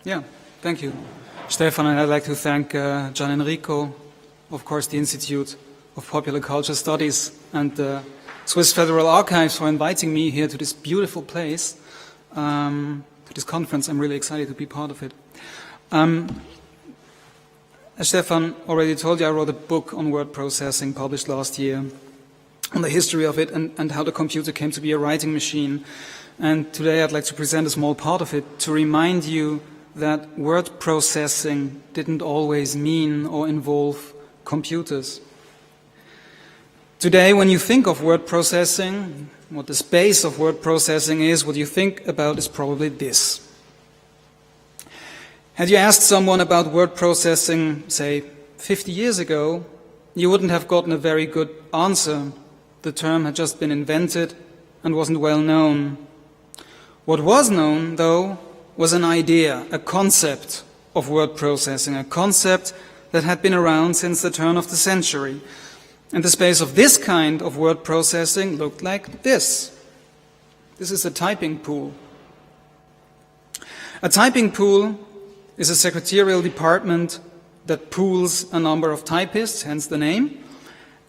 Yeah, thank you, Stefan, and I'd like to thank Gian Enrico, of course, the Institute of Popular Culture Studies and the Swiss Federal Archives for inviting me here to this beautiful place, to this conference. I'm really excited to be part of it. As Stefan already told you, I wrote a book on word processing published last year, on the history of it and how the computer came to be a writing machine. And today I'd like to present a small part of it to remind you that word processing didn't always mean or involve computers. Today, when you think of word processing, what the space of word processing is, what you think about is probably this. Had you asked someone about word processing, say, 50 years ago, you wouldn't have gotten a very good answer. The term had just been invented and wasn't well known. What was known, though, was an idea, a concept of word processing, a concept that had been around since the turn of the century. And the space of this kind of word processing looked like this. This is a typing pool. A typing pool is a secretarial department that pools a number of typists, hence the name,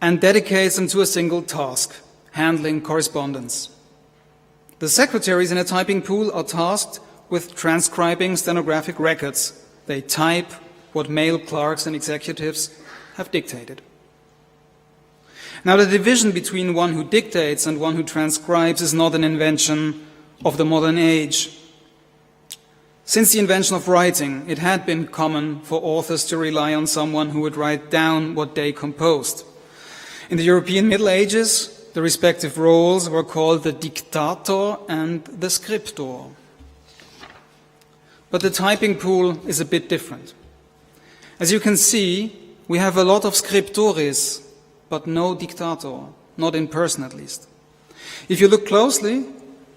and dedicates them to a single task, handling correspondence. The secretaries in a typing pool are tasked with transcribing stenographic records. They type what mail clerks and executives have dictated. Now, the division between one who dictates and one who transcribes is not an invention of the modern age. Since the invention of writing, it had been common for authors to rely on someone who would write down what they composed. In the European Middle Ages, the respective roles were called the dictator and the scriptor. But the typing pool is a bit different. As you can see, we have a lot of scriptores, but no dictator, not in person at least. If you look closely,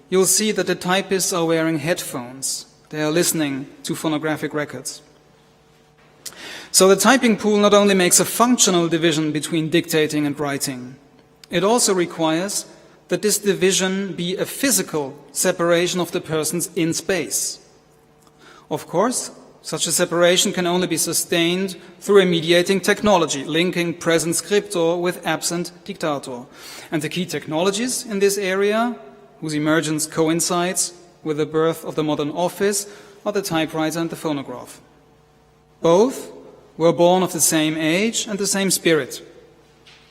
you'll see that the typists are wearing headphones. They are listening to phonographic records. So the typing pool not only makes a functional division between dictating and writing, it also requires that this division be a physical separation of the persons in space. Of course, such a separation can only be sustained through a mediating technology, linking present scriptor with absent dictator. And the key technologies in this area, whose emergence coincides with the birth of the modern office, are the typewriter and the phonograph. Both were born of the same age and the same spirit.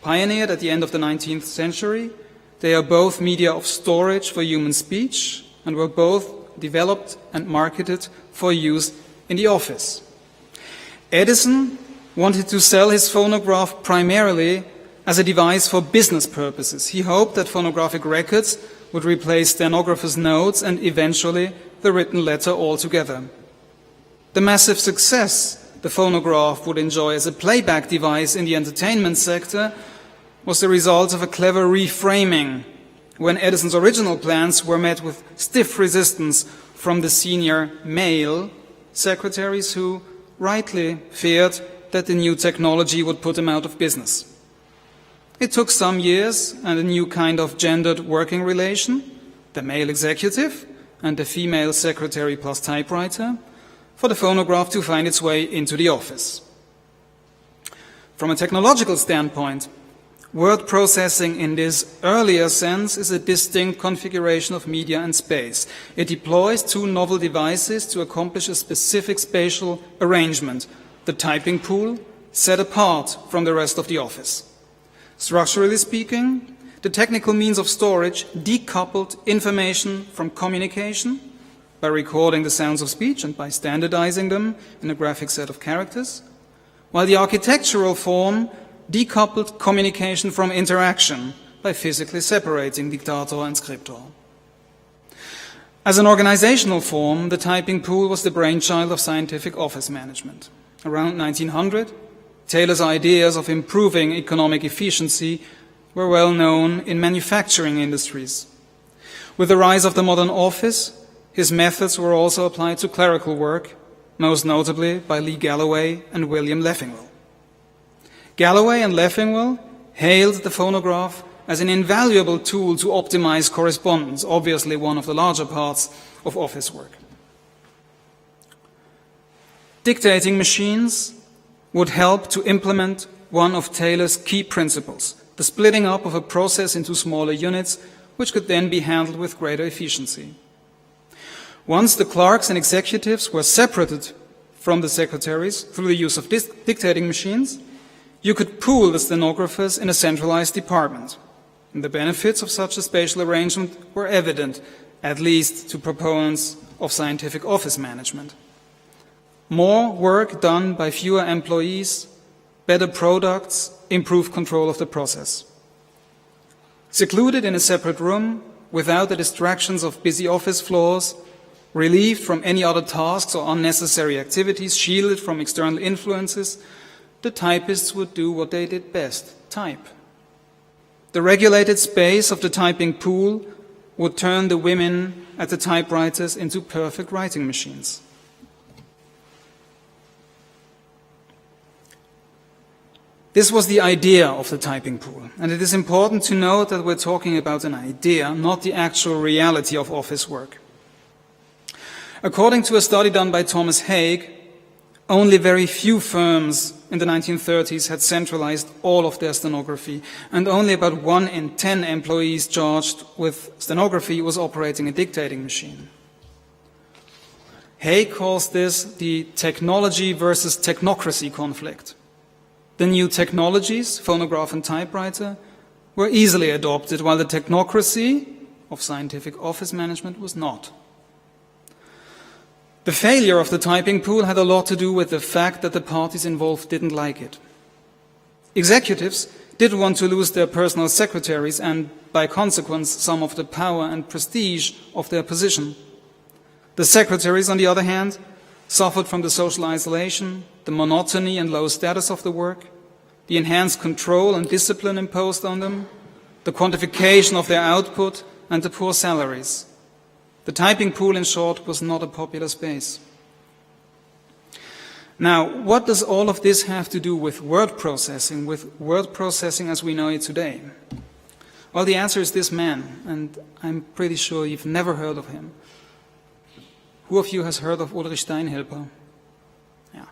Pioneered at the end of the 19th century, they are both media of storage for human speech and were both developed and marketed for use in the office. Edison wanted to sell his phonograph primarily as a device for business purposes. He hoped that phonographic records would replace stenographers' notes and eventually the written letter altogether. The massive success the phonograph would enjoy as a playback device in the entertainment sector was the result of a clever reframing, when Edison's original plans were met with stiff resistance from the senior male secretaries who rightly feared that the new technology would put him out of business. It took some years and a new kind of gendered working relation, the male executive and the female secretary plus typewriter, for the phonograph to find its way into the office. From a technological standpoint, word processing in this earlier sense is a distinct configuration of media and space. It deploys two novel devices to accomplish a specific spatial arrangement, the typing pool set apart from the rest of the office. Structurally speaking, the technical means of storage decoupled information from communication by recording the sounds of speech and by standardizing them in a graphic set of characters, while the architectural form decoupled communication from interaction by physically separating dictator and scriptor. As an organizational form, the typing pool was the brainchild of scientific office management. Around 1900, Taylor's ideas of improving economic efficiency were well known in manufacturing industries. With the rise of the modern office, his methods were also applied to clerical work, most notably by Lee Galloway and William Leffingwell. Galloway and Leffingwell hailed the phonograph as an invaluable tool to optimize correspondence, obviously one of the larger parts of office work. Dictating machines would help to implement one of Taylor's key principles, the splitting up of a process into smaller units, which could then be handled with greater efficiency. Once the clerks and executives were separated from the secretaries through the use of dictating machines, you could pool the stenographers in a centralized department. And the benefits of such a spatial arrangement were evident, at least to proponents of scientific office management. More work done by fewer employees, better products, improved control of the process. Secluded in a separate room, without the distractions of busy office floors, relieved from any other tasks or unnecessary activities, shielded from external influences, the typists would do what they did best, type. The regulated space of the typing pool would turn the women at the typewriters into perfect writing machines. This was the idea of the typing pool, and it is important to note that we're talking about an idea, not the actual reality of office work. According to a study done by Thomas Haig, only very few firms in the 1930s had centralized all of their stenography, and only about 1 in 10 employees charged with stenography was operating a dictating machine. Haig calls this the technology versus technocracy conflict. The new technologies, phonograph and typewriter, were easily adopted, while the technocracy of scientific office management was not. The failure of the typing pool had a lot to do with the fact that the parties involved didn't like it. Executives didn't want to lose their personal secretaries and, by consequence, some of the power and prestige of their position. The secretaries, on the other hand, suffered from the social isolation, the monotony and low status of the work, the enhanced control and discipline imposed on them, the quantification of their output, and the poor salaries. The typing pool, in short, was not a popular space. Now, what does all of this have to do with word processing as we know it today? Well, the answer is this man, and I'm pretty sure you've never heard of him. Who of you has heard of Ulrich Steinhilber? Yeah.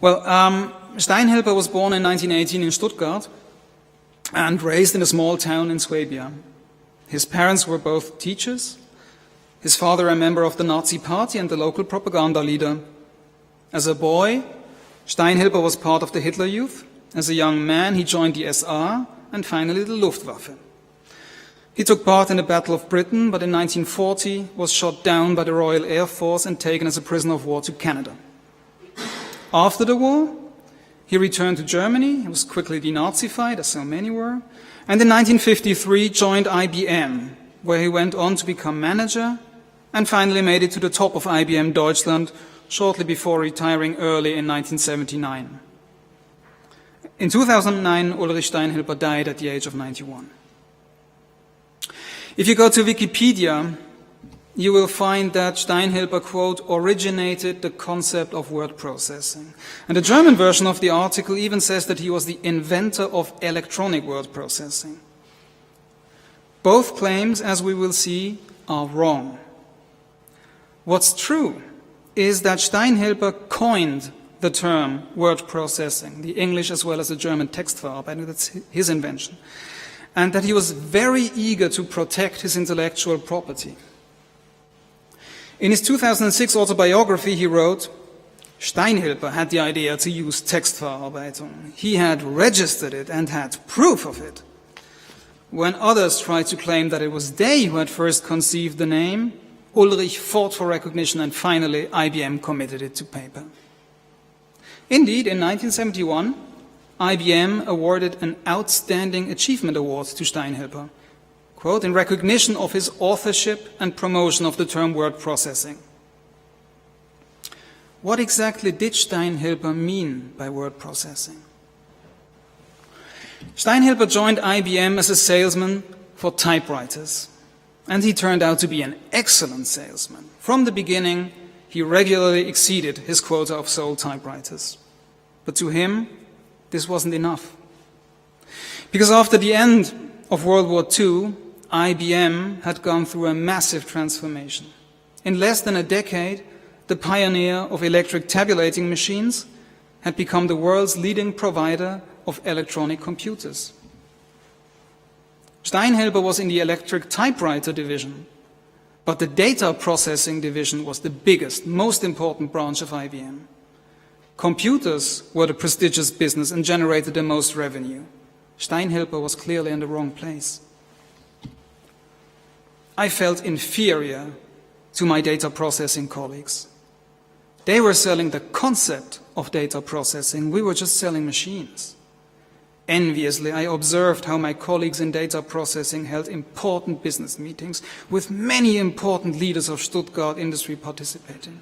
Well, Steinhilber was born in 1918 in Stuttgart and raised in a small town in Swabia. His parents were both teachers, his father a member of the Nazi Party and the local propaganda leader. As a boy, Steinhilber was part of the Hitler Youth. As a young man, he joined the SA and finally the Luftwaffe. He took part in the Battle of Britain, but in 1940 was shot down by the Royal Air Force and taken as a prisoner of war to Canada. After the war, he returned to Germany. He was quickly denazified, as so many were, and in 1953 joined IBM, where he went on to become manager and finally made it to the top of IBM Deutschland shortly before retiring early in 1979. In 2009, Ulrich Steinhilber died at the age of 91. If you go to Wikipedia, you will find that Steinhilber, quote, originated the concept of word processing. And the German version of the article even says that he was the inventor of electronic word processing. Both claims, as we will see, are wrong. What's true is that Steinhilber coined the term word processing, the English as well as the German Textverarbeitung, that's his invention, and that he was very eager to protect his intellectual property. In his 2006 autobiography, he wrote, Steinhilber had the idea to use Textverarbeitung. He had registered it and had proof of it. When others tried to claim that it was they who had first conceived the name, Ulrich fought for recognition and finally IBM committed it to paper. Indeed, in 1971, IBM awarded an Outstanding Achievement Award to Steinhilber, quote, in recognition of his authorship and promotion of the term word processing. What exactly did Steinhilber mean by word processing? Steinhilber joined IBM as a salesman for typewriters, and he turned out to be an excellent salesman. From the beginning, he regularly exceeded his quota of sold typewriters. But to him, this wasn't enough. Because after the end of World War II, IBM had gone through a massive transformation. In less than a decade, the pioneer of electric tabulating machines, had become the world's leading provider of electronic computers. Steinhilber was in the electric typewriter division, but the data processing division was the biggest, most important branch of IBM. Computers were the prestigious business and generated the most revenue. Steinhilber was clearly in the wrong place. I felt inferior to my data processing colleagues. They were selling the concept of data processing. We were just selling machines. Enviously, I observed how my colleagues in data processing held important business meetings with many important leaders of Stuttgart industry participating.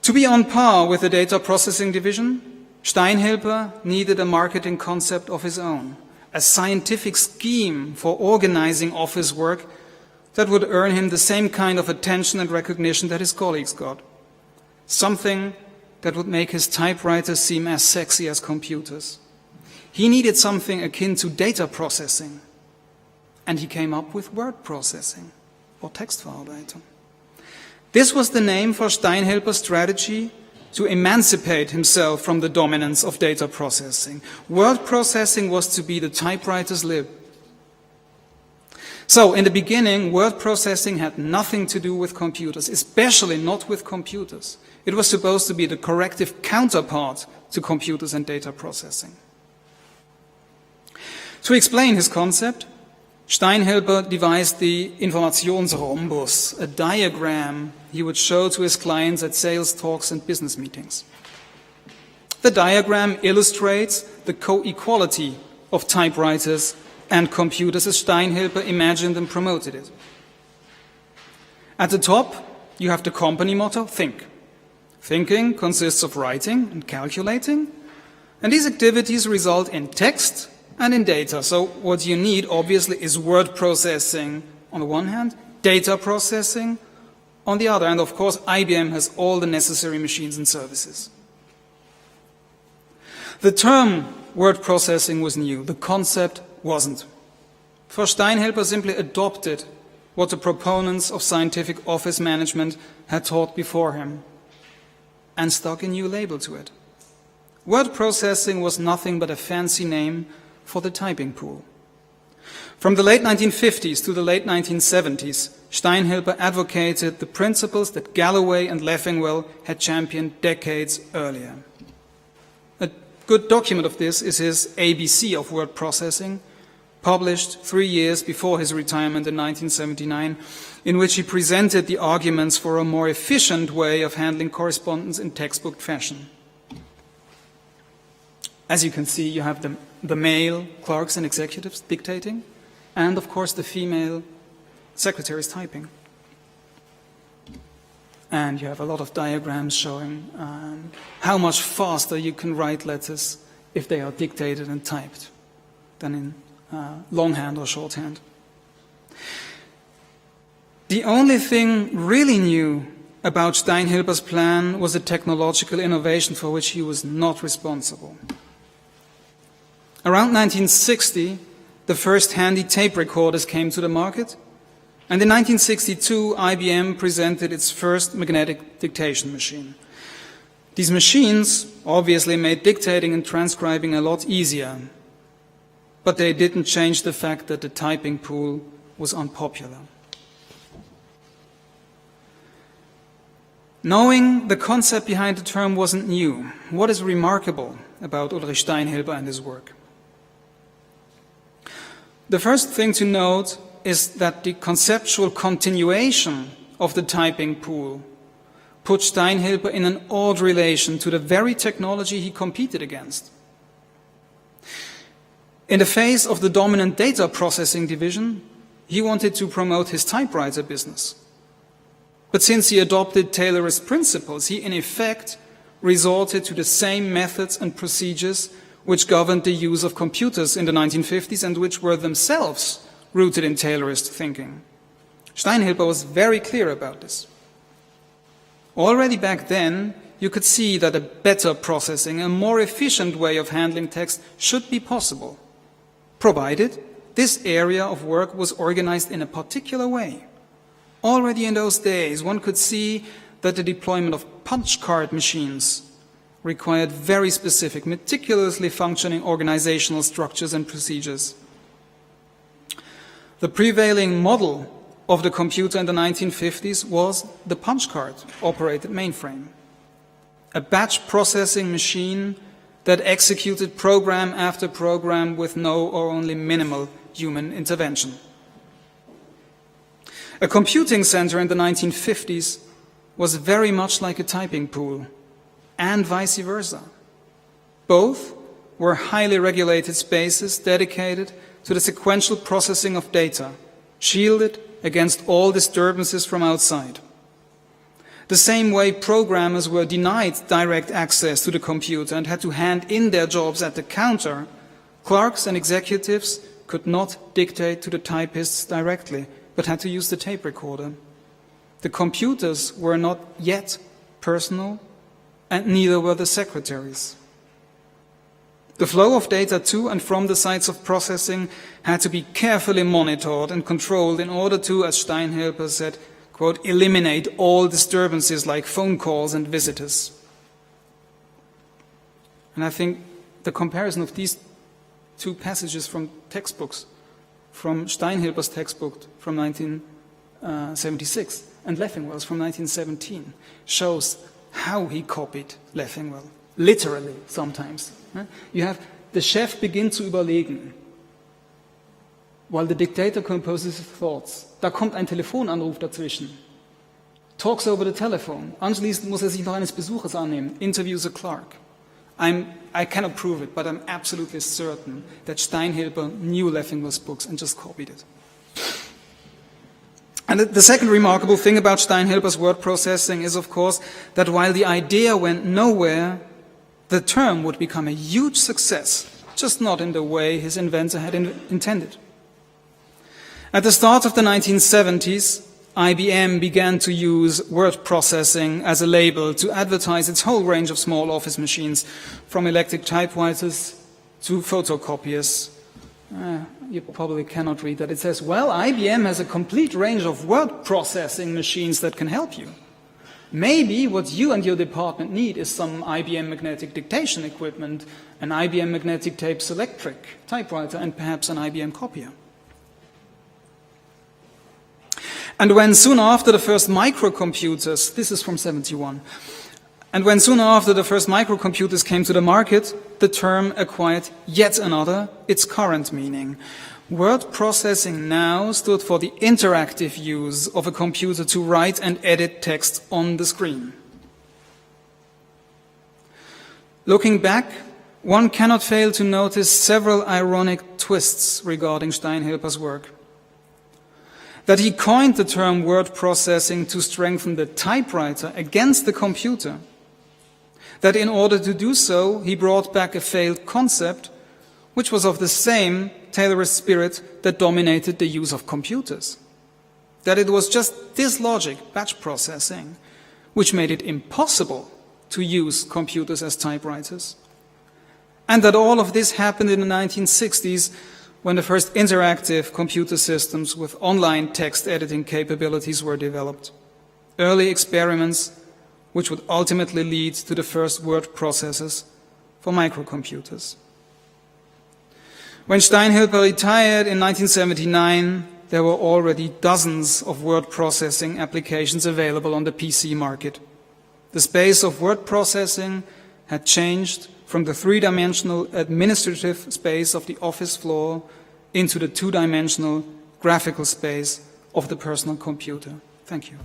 To be on par with the data processing division, Steinhilber needed a marketing concept of his own, a scientific scheme for organizing office work that would earn him the same kind of attention and recognition that his colleagues got. Something that would make his typewriters seem as sexy as computers. He needed something akin to data processing, and he came up with word processing, or Textverarbeitung. This was the name for Steinhilber's strategy to emancipate himself from the dominance of data processing. Word processing was to be the typewriter's lib. So, in the beginning, word processing had nothing to do with computers, especially not with computers. It was supposed to be the corrective counterpart to computers and data processing. To explain his concept, Steinhilber devised the Informationsrhombus, a diagram he would show to his clients at sales talks and business meetings. The diagram illustrates the co-equality of typewriters and computers as Steinhilber imagined and promoted it. At the top, you have the company motto, think. Thinking consists of writing and calculating, and these activities result in text and in data. So what you need, obviously, is word processing on the one hand, data processing on the other, and of course, IBM has all the necessary machines and services. The term word processing was new, the concept wasn't. For Steinhilber simply adopted what the proponents of scientific office management had taught before him and stuck a new label to it. Word processing was nothing but a fancy name for the typing pool. From the late 1950s to the late 1970s, Steinhilber advocated the principles that Galloway and Leffingwell had championed decades earlier. A good document of this is his ABC of word processing, published 3 years before his retirement in 1979, in which he presented the arguments for a more efficient way of handling correspondence in textbook fashion. As you can see, you have the male clerks and executives dictating, and of course the female secretaries typing. And you have a lot of diagrams showing how much faster you can write letters if they are dictated and typed than in longhand or shorthand. The only thing really new about Steinhilber's plan was a technological innovation for which he was not responsible. Around 1960, the first handy tape recorders came to the market, and in 1962, IBM presented its first magnetic dictation machine. These machines obviously made dictating and transcribing a lot easier, but they didn't change the fact that the typing pool was unpopular. Knowing the concept behind the term wasn't new, what is remarkable about Ulrich Steinhilber and his work? The first thing to note is that the conceptual continuation of the typing pool put Steinhilber in an odd relation to the very technology he competed against. In the face of the dominant data processing division, he wanted to promote his typewriter business. But since he adopted Taylorist principles, he in effect resorted to the same methods and procedures which governed the use of computers in the 1950s and which were themselves rooted in Taylorist thinking. Steinhilber was very clear about this. Already back then, you could see that a better processing, a more efficient way of handling text should be possible, provided this area of work was organized in a particular way. Already in those days, one could see that the deployment of punch card machines required very specific, meticulously functioning organizational structures and procedures. The prevailing model of the computer in the 1950s was the punch card-operated mainframe, a batch processing machine that executed program after program with no or only minimal human intervention. A computing center in the 1950s was very much like a typing pool, and vice versa. Both were highly regulated spaces dedicated to the sequential processing of data, shielded against all disturbances from outside. The same way programmers were denied direct access to the computer and had to hand in their jobs at the counter, clerks and executives could not dictate to the typists directly, but had to use the tape recorder. The computers were not yet personal, and neither were the secretaries. The flow of data to and from the sites of processing had to be carefully monitored and controlled in order to, as Steinhilber said, quote, eliminate all disturbances like phone calls and visitors. And I think the comparison of these two passages from textbooks, from Steinhilber's textbook from 1976 and Leffingwell's from 1917, shows how he copied Leffingwell, literally sometimes. You have the chef begin zu überlegen, while the dictator composes his thoughts. Da kommt ein Telefonanruf dazwischen. Talks over the telephone. Anschließend muss sich noch eines Besuchers annehmen. Interviews a clerk. I cannot prove it, but I'm absolutely certain that Steinhilber knew Leffingwell's books and just copied it. And the second remarkable thing about Steinhilber's word processing is, of course, that while the idea went nowhere, the term would become a huge success, just not in the way his inventor had intended. At the start of the 1970s, IBM began to use word processing as a label to advertise its whole range of small office machines, from electric typewriters to photocopiers. You probably cannot read that. It says, well, IBM has a complete range of word processing machines that can help you. Maybe what you and your department need is some IBM magnetic dictation equipment, an IBM magnetic tape electric typewriter, and perhaps an IBM copier. And when soon after the first microcomputers, this is from 71, and when soon after the first microcomputers came to the market, the term acquired yet another, its current meaning. Word processing now stood for the interactive use of a computer to write and edit text on the screen. Looking back, one cannot fail to notice several ironic twists regarding Steinhilber's work. That he coined the term word processing to strengthen the typewriter against the computer. That in order to do so, he brought back a failed concept, which was of the same Taylorist spirit that dominated the use of computers. That it was just this logic, batch processing, which made it impossible to use computers as typewriters. And that all of this happened in the 1960s, when the first interactive computer systems with online text editing capabilities were developed. Early experiments which would ultimately lead to the first word processors for microcomputers. When Steinhilber retired in 1979, there were already dozens of word processing applications available on the PC market. The space of word processing had changed from the three-dimensional administrative space of the office floor into the two-dimensional graphical space of the personal computer. Thank you.